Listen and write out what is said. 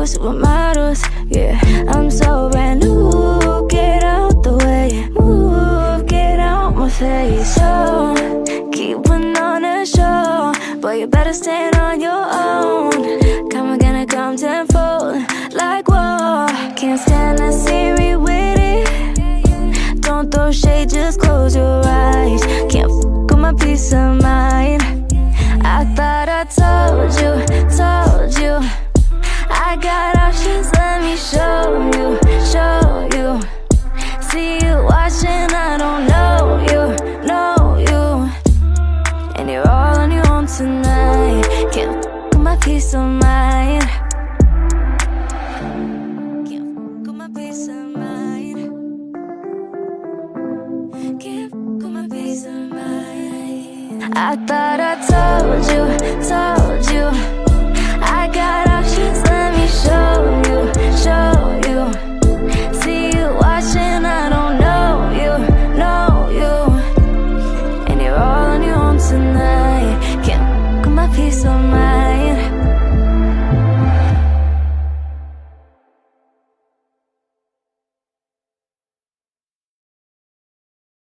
supermodels, yeah. I'm so brand new, get out the way, move, get out my face. So keep putting on a show, but you better stand on your own. Gonna come tenfold, like whoa. Can't stand to see me with it. Don't throw shade, just close your eyes. Can't f with my peace of mind. I thought I told you I got options, let me show you. See you watching, I don't know you. And you're all on your own tonight. Can't f with my peace of mind. Can't f with my peace of mind. Can't f with my peace of mind. I thought I told you